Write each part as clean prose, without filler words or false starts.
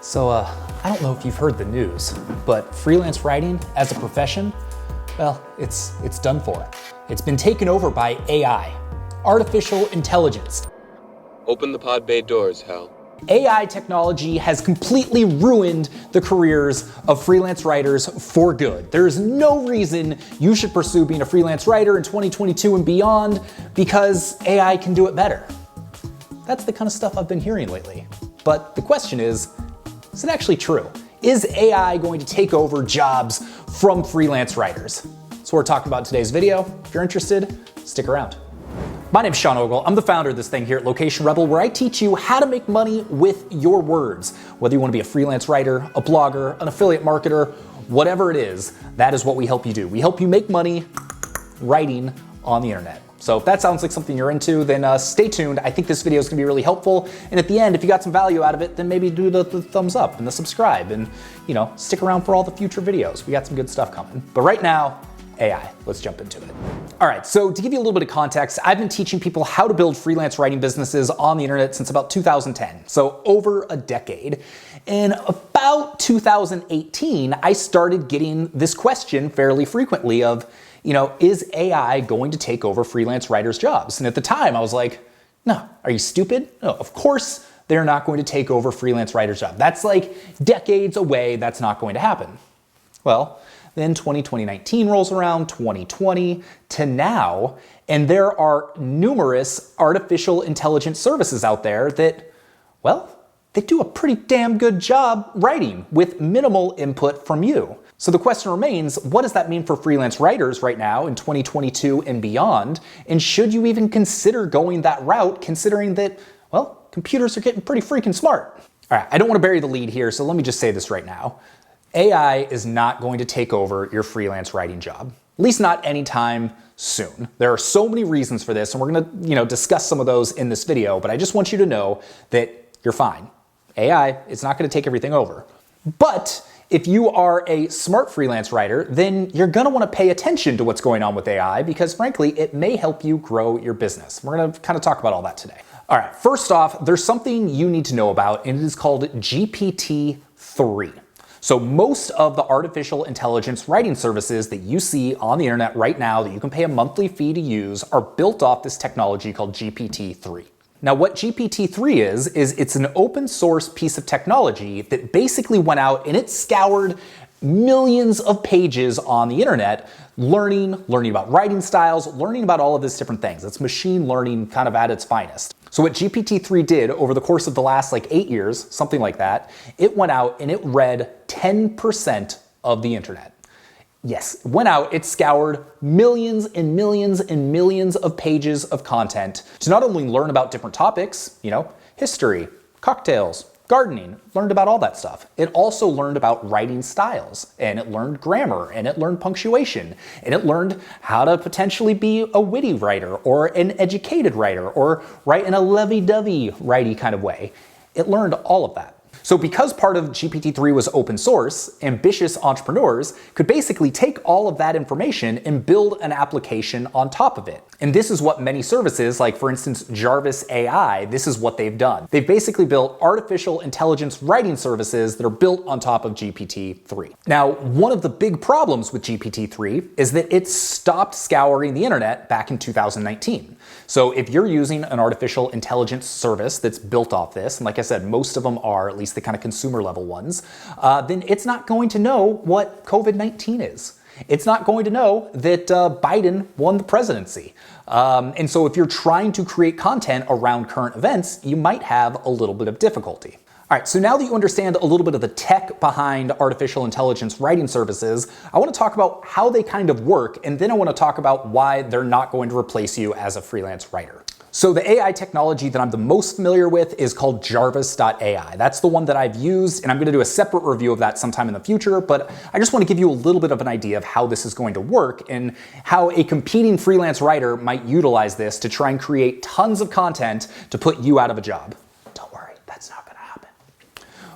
So, I don't know if you've heard the news, but freelance writing as a profession, well, it's done for. It's been taken over by AI, artificial intelligence. Open the pod bay doors, Hal. AI technology has completely ruined the careers of freelance writers for good. There's no reason you should pursue being a freelance writer in 2022 and beyond because AI can do it better. That's the kind of stuff I've been hearing lately. But the question is it actually true? Is AI going to take over jobs from freelance writers? That's what we're talking about in today's video. If you're interested, stick around. My name's Sean Ogle. I'm the founder of this thing here at Location Rebel, where I teach you how to make money with your words. Whether you want to be a freelance writer, a blogger, an affiliate marketer, whatever it is, that is what we help you do. We help you make money writing on the internet. So if that sounds like something you're into, then stay tuned. I think this video is going to be really helpful. And at the end, if you got some value out of it, then maybe do the thumbs up and the subscribe and, stick around for all the future videos. We got some good stuff coming. But right now, AI. Let's jump into it. All right, so to give you a little bit of context, I've been teaching people how to build freelance writing businesses on the internet since about 2010, so over a decade. In about 2018, I started getting this question fairly frequently of, is AI going to take over freelance writers' jobs? And at the time, I was like, no, are you stupid? No, of course they're not going to take over freelance writers' jobs. That's like decades away. That's not going to happen. Well, then 2019 rolls around, 2020 to now, and there are numerous artificial intelligence services out there that, well, they do a pretty damn good job writing with minimal input from you. So the question remains, what does that mean for freelance writers right now in 2022 and beyond? And should you even consider going that route, considering that, well, computers are getting pretty freaking smart? All right, I don't want to bury the lead here, so let me just say this right now. AI is not going to take over your freelance writing job, at least not anytime soon. There are so many reasons for this, and we're gonna, discuss some of those in this video, but I just want you to know that you're fine. AI is not gonna take everything over. But if you are a smart freelance writer, then you're gonna wanna pay attention to what's going on with AI because frankly, it may help you grow your business. We're gonna kind of talk about all that today. All right, first off, there's something you need to know about, and it is called GPT-3. So most of the artificial intelligence writing services that you see on the internet right now that you can pay a monthly fee to use are built off this technology called GPT-3. Now what GPT-3 is it's an open source piece of technology that basically went out and it scoured millions of pages on the internet, learning about writing styles, learning about all of these different things. It's machine learning kind of at its finest. So what GPT-3 did over the course of the last 8 years, something like that, it went out and it read 10% of the internet. Yes, it went out, it scoured millions and millions and millions of pages of content to not only learn about different topics, history, cocktails, gardening, learned about all that stuff. It also learned about writing styles, and it learned grammar, and it learned punctuation, and it learned how to potentially be a witty writer or an educated writer or write in a lovey-dovey writey kind of way. It learned all of that. So because part of GPT-3 was open source, ambitious entrepreneurs could basically take all of that information and build an application on top of it. And this is what many services, like for instance, Jarvis AI, this is what they've done. They've basically built artificial intelligence writing services that are built on top of GPT-3. Now, one of the big problems with GPT-3 is that it stopped scouring the internet back in 2019. So if you're using an artificial intelligence service that's built off this, and like I said, most of them are, at least the kind of consumer level ones, then it's not going to know what COVID-19 is. It's not going to know that Biden won the presidency. And so if you're trying to create content around current events, you might have a little bit of difficulty. All right, so now that you understand a little bit of the tech behind artificial intelligence writing services, I want to talk about how they kind of work, and then I want to talk about why they're not going to replace you as a freelance writer. So the AI technology that I'm the most familiar with is called Jarvis AI. That's the one that I've used, and I'm going to do a separate review of that sometime in the future, but I just want to give you a little bit of an idea of how this is going to work and how a competing freelance writer might utilize this to try and create tons of content to put you out of a job. Don't worry, that's not going to happen.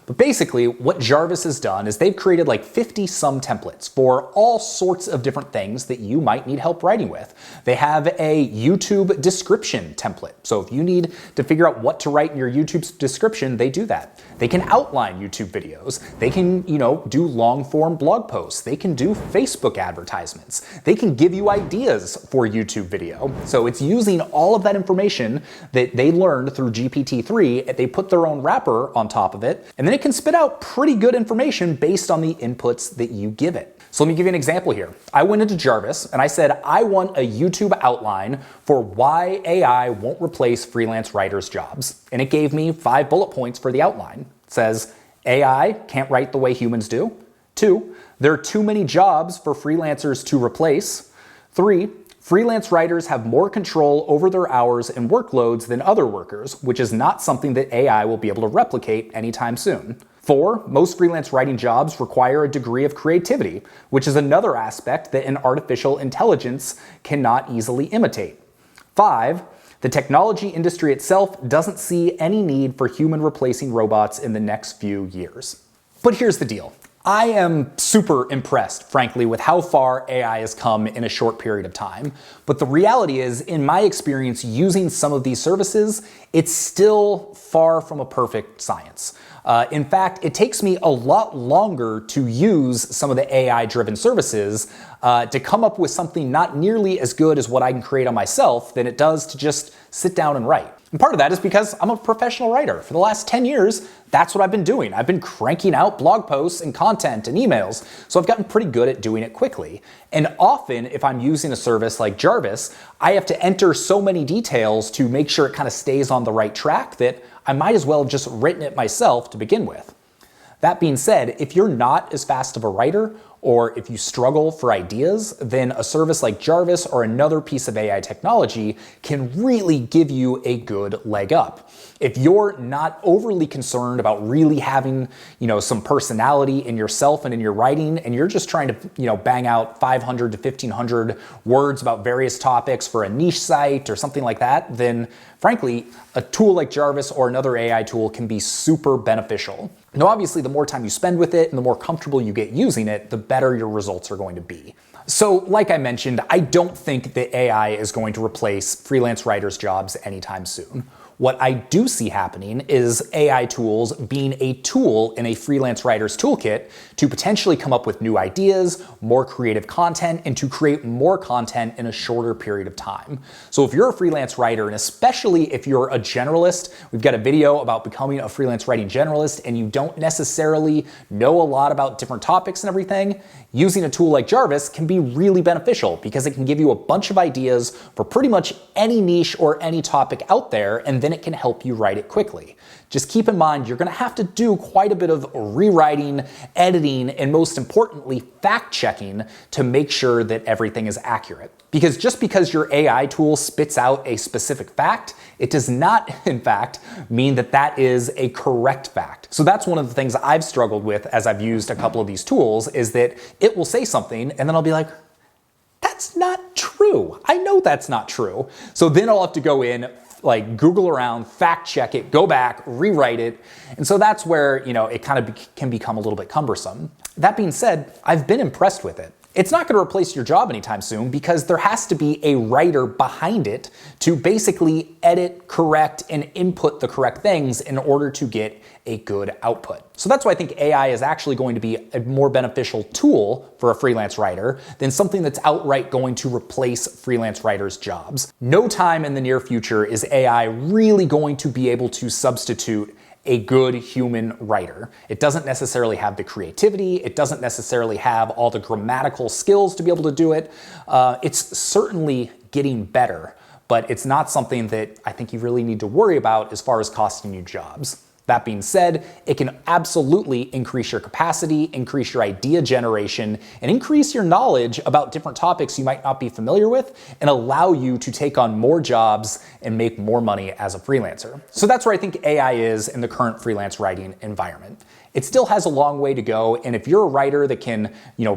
But basically, what Jarvis has done is they've created like 50 some templates for all sorts of different things that you might need help writing with. They have a YouTube description template. So if you need to figure out what to write in your YouTube description, they do that. They can outline YouTube videos. They can, do long form blog posts. They can do Facebook advertisements. They can give you ideas for YouTube video. So it's using all of that information that they learned through GPT-3. They put their own wrapper on top of it, and then it can spit out pretty good information based on the inputs that you give it. So let me give you an example here. I went into Jarvis and I said, I want a YouTube outline for why AI won't replace freelance writers' jobs. And it gave me 5 bullet points for the outline. It says, AI can't write the way humans do. 2, there are too many jobs for freelancers to replace. 3, freelance writers have more control over their hours and workloads than other workers, which is not something that AI will be able to replicate anytime soon. 4, most freelance writing jobs require a degree of creativity, which is another aspect that an artificial intelligence cannot easily imitate. 5, the technology industry itself doesn't see any need for human replacing robots in the next few years. But here's the deal. I am super impressed, frankly, with how far AI has come in a short period of time. But the reality is, in my experience using some of these services, it's still far from a perfect science. In fact, it takes me a lot longer to use some of the AI-driven services to come up with something not nearly as good as what I can create on myself than it does to just sit down and write. And part of that is because I'm a professional writer. For the last 10 years, that's what I've been doing. I've been cranking out blog posts and content and emails, so I've gotten pretty good at doing it quickly. And often, if I'm using a service like Jarvis, I have to enter so many details to make sure it kind of stays on the right track that I might as well have just written it myself to begin with. That being said, if you're not as fast of a writer, or if you struggle for ideas, then a service like Jarvis or another piece of AI technology can really give you a good leg up. If you're not overly concerned about really having, some personality in yourself and in your writing, and you're just trying to, bang out 500 to 1500 words about various topics for a niche site or something like that, then frankly, a tool like Jarvis or another AI tool can be super beneficial. Now, obviously, the more time you spend with it and the more comfortable you get using it, the better your results are going to be. So, like I mentioned, I don't think that AI is going to replace freelance writers' jobs anytime soon. What I do see happening is AI tools being a tool in a freelance writer's toolkit to potentially come up with new ideas, more creative content, and to create more content in a shorter period of time. So if you're a freelance writer, and especially if you're a generalist, we've got a video about becoming a freelance writing generalist, and you don't necessarily know a lot about different topics and everything, using a tool like Jarvis can be really beneficial because it can give you a bunch of ideas for pretty much any niche or any topic out there, and then it can help you write it quickly. Just keep in mind, you're going to have to do quite a bit of rewriting, editing, and most importantly, fact-checking to make sure that everything is accurate. Because just because your AI tool spits out a specific fact, it does not, in fact, mean that that is a correct fact. So that's one of the things I've struggled with as I've used a couple of these tools, is that it will say something, and then I'll be like, that's not true. I know that's not true. So then I'll have to go in, Google around, fact check it, go back, rewrite it. And so that's where, it kind of can become a little bit cumbersome. That being said, I've been impressed with it. It's not going to replace your job anytime soon because there has to be a writer behind it to basically edit, correct, and input the correct things in order to get a good output. So that's why I think AI is actually going to be a more beneficial tool for a freelance writer than something that's outright going to replace freelance writers' jobs. No time in the near future is AI really going to be able to substitute a good human writer. It doesn't necessarily have the creativity. It doesn't necessarily have all the grammatical skills to be able to do it. It's certainly getting better, but it's not something that I think you really need to worry about as far as costing you jobs. That being said, it can absolutely increase your capacity, increase your idea generation, and increase your knowledge about different topics you might not be familiar with, and allow you to take on more jobs and make more money as a freelancer. So that's where I think AI is in the current freelance writing environment. It still has a long way to go, and if you're a writer that can,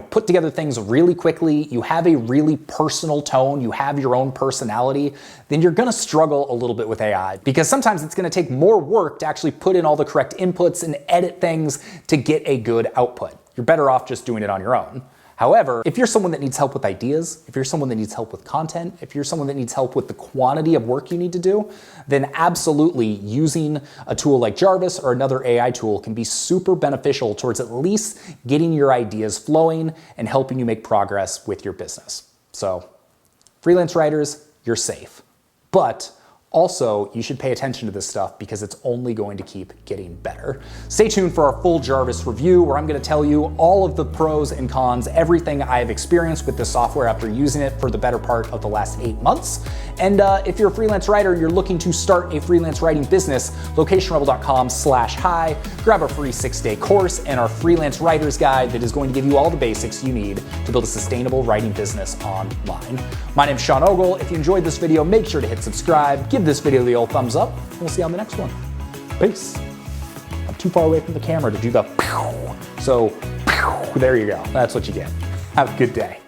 put together things really quickly, you have a really personal tone, you have your own personality, then you're gonna struggle a little bit with AI, because sometimes it's gonna take more work to actually put in in all the correct inputs and edit things to get a good output. You're better off just doing it on your own. However, if you're someone that needs help with ideas, if you're someone that needs help with content, if you're someone that needs help with the quantity of work you need to do, then absolutely using a tool like Jarvis or another AI tool can be super beneficial towards at least getting your ideas flowing and helping you make progress with your business. So, freelance writers, you're safe. But also, you should pay attention to this stuff because it's only going to keep getting better. Stay tuned for our full Jarvis review, where I'm going to tell you all of the pros and cons, everything I have experienced with this software after using it for the better part of the last 8 months. And if you're a freelance writer, you're looking to start a freelance writing business, locationrebel.com/hi, grab our free 6-day course and our freelance writer's guide that is going to give you all the basics you need to build a sustainable writing business online. My name's Sean Ogle. If you enjoyed this video, make sure to hit subscribe, give this video the old thumbs up, and we'll see you on the next one. Peace. I'm too far away from the camera to do the pew. So, pew, there you go. That's what you get. Have a good day.